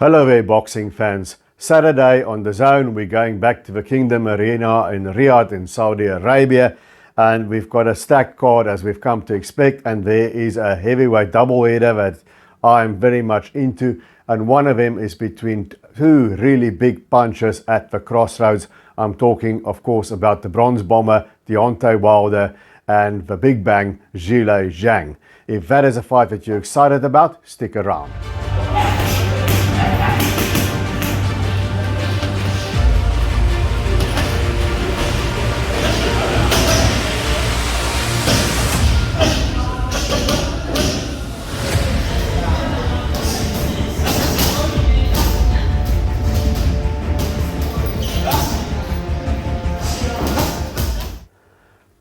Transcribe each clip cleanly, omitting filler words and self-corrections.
Hello there, boxing fans. Saturday on the Zone, we're going back to the Kingdom Arena in Riyadh in Saudi Arabia, and we've got a stacked card as we've come to expect, and there is a heavyweight doubleheader that I'm very much into, and one of them is between two really big punchers at the crossroads. I'm talking, of course, about the bronze bomber Deontay Wilder and the big bang Zhilei Zhang. If that is a fight that you're excited about, stick around.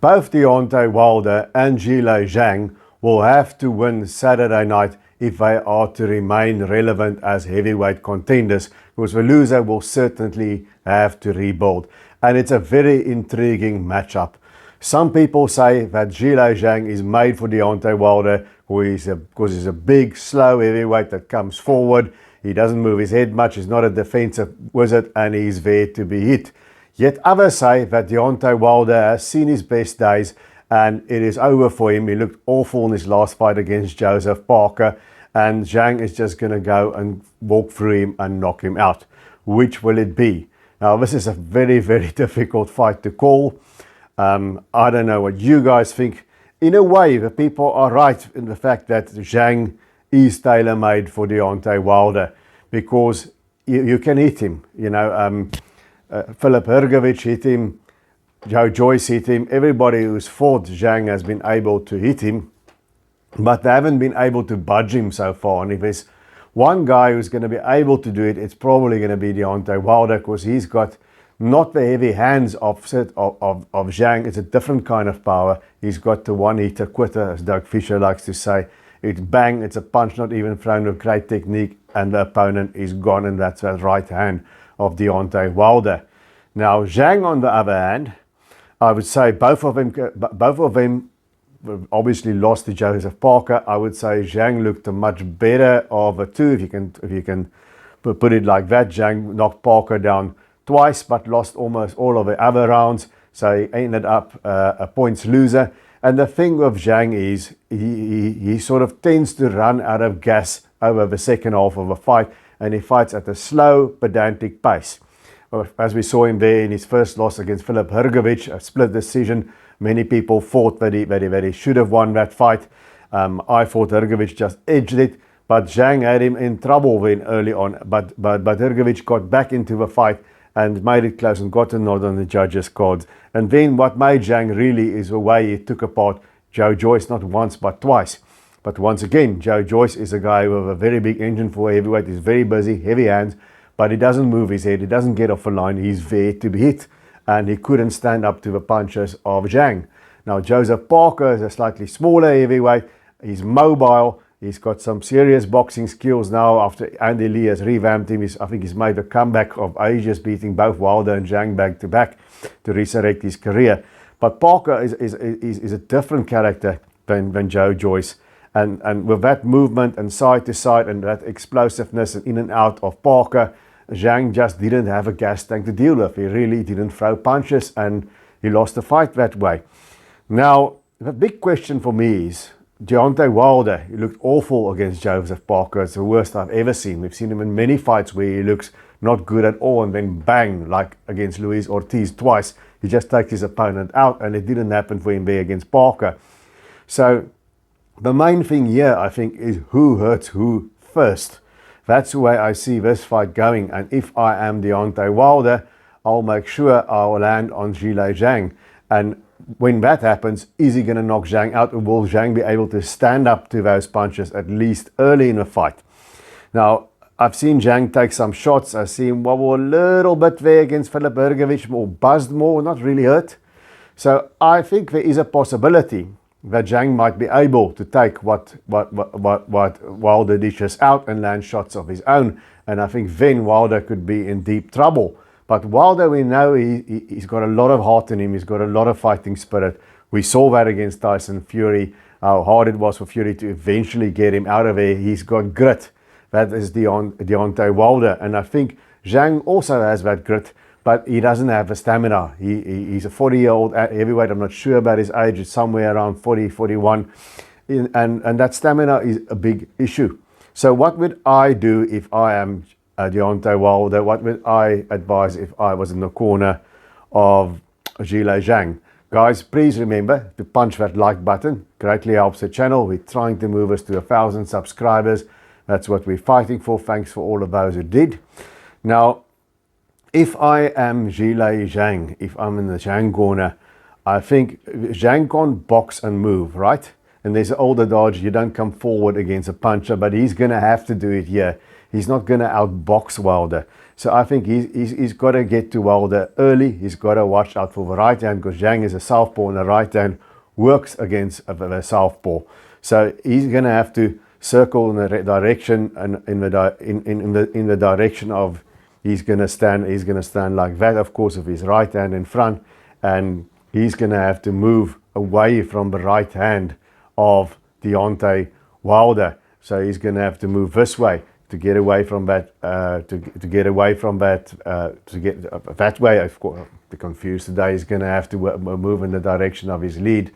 Both Deontay Wilder and Zhilei Zhang will have to win Saturday night if they are to remain relevant as heavyweight contenders, because the loser will certainly have to rebuild. And it's a very intriguing matchup. Some people say that Zhilei Zhang is made for Deontay Wilder because he's a big, slow heavyweight that comes forward. He doesn't move his head much, he's not a defensive wizard, and he's there to be hit. Yet others say that Deontay Wilder has seen his best days and it is over for him. He looked awful in his last fight against Joseph Parker, and Zhang is just going to go and walk through him and knock him out. Which will it be? Now, this is a very, very difficult fight to call. I don't know what you guys think. In a way, the people are right in the fact that Zhang is tailor-made for Deontay Wilder, because you can hit him, you know. Filip Hrgović hit him, Joe Joyce hit him. Everybody who's fought Zhang has been able to hit him, but they haven't been able to budge him so far. And if there's one guy who's going to be able to do it, it's probably going to be Deontay Wilder, because he's got not the heavy hands of Zhang. It's a different kind of power. He's got the one-hitter quitter, as Doug Fisher likes to say. It's bang, it's a punch not even thrown with great technique, and the opponent is gone, and that's that right hand of Deontay Wilder. Now, Zhang, on the other hand, I would say both of them obviously lost to Joseph Parker. I would say Zhang looked a much better of the two, if you can put it like that. Zhang knocked Parker down twice, but lost almost all of the other rounds, so he ended up a points loser. And the thing with Zhang is he sort of tends to run out of gas over the second half of a fight, and he fights at a slow, pedantic pace. As we saw him there in his first loss against Filip Hrgović, a split decision. Many people thought that he should have won that fight. I thought Hrgović just edged it, but Zhang had him in trouble then early on. But Hrgović got back into the fight and made it close and got a nod on the judges' cards. And then what made Zhang really is the way he took apart Joe Joyce, not once but twice. But once again, Joe Joyce is a guy with a very big engine for a heavyweight. He's very busy, heavy hands, but he doesn't move his head. He doesn't get off the line. He's there to be hit, and he couldn't stand up to the punches of Zhang. Now, Joseph Parker is a slightly smaller heavyweight. He's mobile. He's got some serious boxing skills now after Andy Lee has revamped him. I think he's made a comeback of ages, beating both Wilder and Zhang back to back to resurrect his career. But Parker is a different character than Joe Joyce. And with that movement and side to side and that explosiveness and in and out of Parker, Zhang just didn't have a gas tank to deal with. He really didn't throw punches, and he lost the fight that way. Now, the big question for me is Deontay Wilder. He looked awful against Joseph Parker. It's the worst I've ever seen. We've seen him in many fights where he looks not good at all, and then bang, like against Luis Ortiz twice, he just takes his opponent out, and it didn't happen for him there against Parker. So the main thing here, I think, is who hurts who first. That's the way I see this fight going. And if I am Deontay Wilder, I'll make sure I'll land on Zhilei Zhang. And when that happens, is he going to knock Zhang out, or will Zhang be able to stand up to those punches at least early in the fight? Now, I've seen Zhang take some shots. I've seen him wobble a little bit there against Filip Hrgović, more buzzed more, not really hurt. So I think there is a possibility that Zhang might be able to take what Wilder dishes out and land shots of his own. And I think then Wilder could be in deep trouble. But Wilder, we know he's got a lot of heart in him. He's got a lot of fighting spirit. We saw that against Tyson Fury, how hard it was for Fury to eventually get him out of there. He's got grit that is Deontay Wilder. And I think Zhang also has that grit, but he doesn't have the stamina. He's a 40-year-old heavyweight. I'm not sure about his age. It's somewhere around 40, 41. And that stamina is a big issue. So what would I do if I am Deontay Wilder? What would I advise if I was in the corner of Zhilei Zhang? Guys, please remember to punch that like button. Greatly helps the channel. We're trying to move us to 1,000 subscribers. That's what we're fighting for. Thanks for all of those who did. Now, if I am Zhilei Zhang, if I'm in the Zhang corner, I think Zhang can't box and move, right? And there's an older dodge, you don't come forward against a puncher, but he's going to have to do it here. He's not going to outbox Wilder. So I think he's got to get to Wilder early. He's got to watch out for the right hand, because Zhang is a southpaw and the right hand works against the southpaw. So he's going to have to circle in the direction and in the direction of he's going to stand like that, of course, with his right hand in front, and he's going to have to move away from the right hand of Deontay Wilder. So he's going to have to move this way to get away from that, to get that way. Of course, I'm confused today. He's going to have to move in the direction of his lead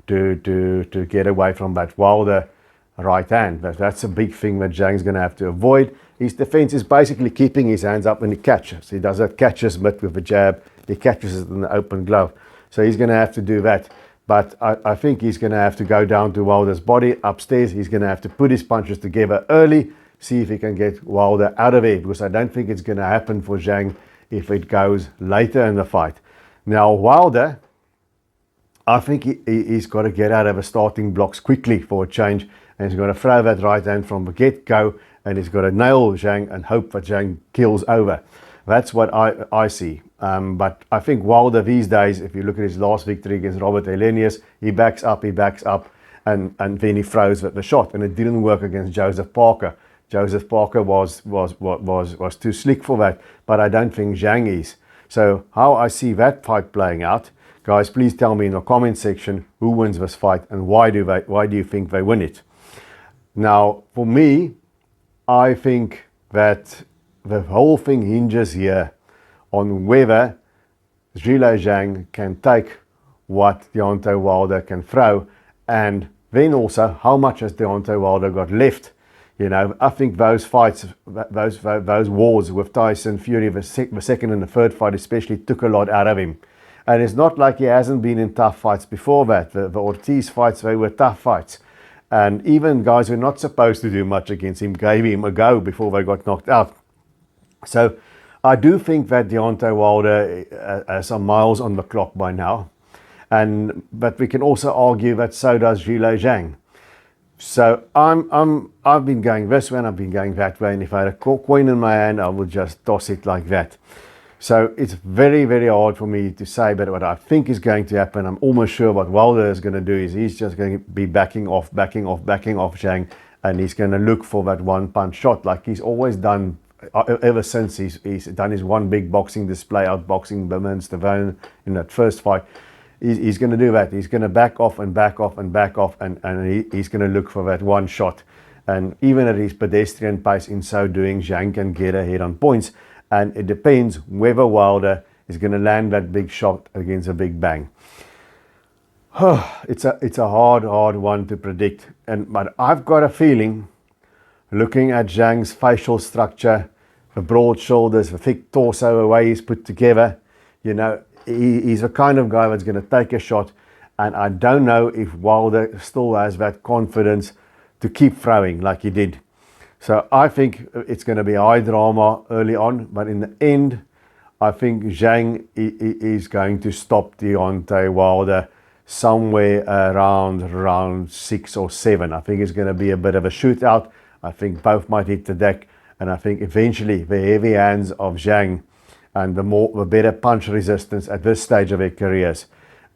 to get away from that Wilder right hand. That's a big thing that Zhang's going to have to avoid. His defense is basically keeping his hands up when he catches. He does that catches mitt with a jab. He catches it in the open glove. So he's going to have to do that. But I think he's going to have to go down to Wilder's body upstairs. He's going to have to put his punches together early, see if he can get Wilder out of it, because I don't think it's going to happen for Zhang if it goes later in the fight. Now, Wilder, I think he's got to get out of the starting blocks quickly for a change, and he's got to throw that right hand from the get-go, and he's got to nail Zhang and hope that Zhang kills over. That's what I see. But I think Wilder these days, if you look at his last victory against Robert Helenius, he backs up, and then he throws the shot. And it didn't work against Joseph Parker. Joseph Parker was too slick for that, but I don't think Zhang is. So how I see that fight playing out, guys, please tell me in the comment section who wins this fight and why do you think they win it? Now, for me, I think that the whole thing hinges here on whether Zhilei Zhang can take what Deontay Wilder can throw, and then also how much has Deontay Wilder got left. You know, I think those fights, those wars with Tyson Fury, the second and the third fight especially, took a lot out of him. And it's not like he hasn't been in tough fights before that. The Ortiz fights, they were tough fights. And even guys who are not supposed to do much against him gave him a go before they got knocked out. So I do think that Deontay Wilder has some miles on the clock by now. But we can also argue that so does Zhilei Zhang. So I've been going this way and I've been going that way, and if I had a coin in my hand, I would just toss it like that. So it's very, very hard for me to say, but what I think is going to happen, I'm almost sure what Wilder is going to do is he's just going to be backing off Zhang, and he's going to look for that one-punch shot like he's always done ever since he's done his one big boxing display, outboxing Bimens Devon in that first fight. He's going to do that. He's going to back off, and he's going to look for that one shot. And even at his pedestrian pace, in so doing, Zhang can get ahead on points. And it depends whether Wilder is going to land that big shot against a big bang. It's a hard one to predict. But I've got a feeling, looking at Zhang's facial structure, the broad shoulders, the thick torso, the way he's put together, you know, he's the kind of guy that's going to take a shot, and I don't know if Wilder still has that confidence to keep throwing like he did. So I think it's going to be high drama early on, but in the end, I think Zhang is going to stop Deontay Wilder somewhere around round 6 or 7. I think it's going to be a bit of a shootout. I think both might hit the deck, and I think eventually the heavy hands of Zhang and the better punch resistance at this stage of their careers,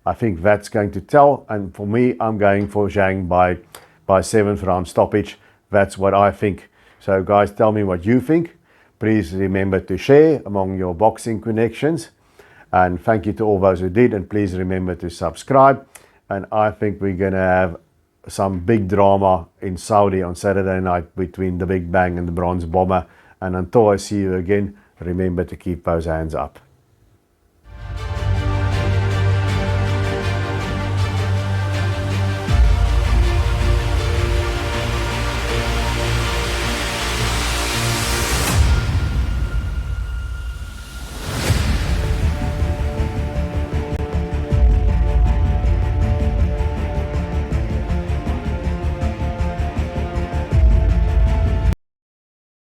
I think that's going to tell. And for me, I'm going for Zhang by 7th round stoppage. That's what I think. So guys, tell me what you think. Please remember to share among your boxing connections. And thank you to all those who did. And please remember to subscribe. And I think we're going to have some big drama in Saudi on Saturday night between the Big Bang and the Bronze Bomber. And until I see you again, remember to keep those hands up.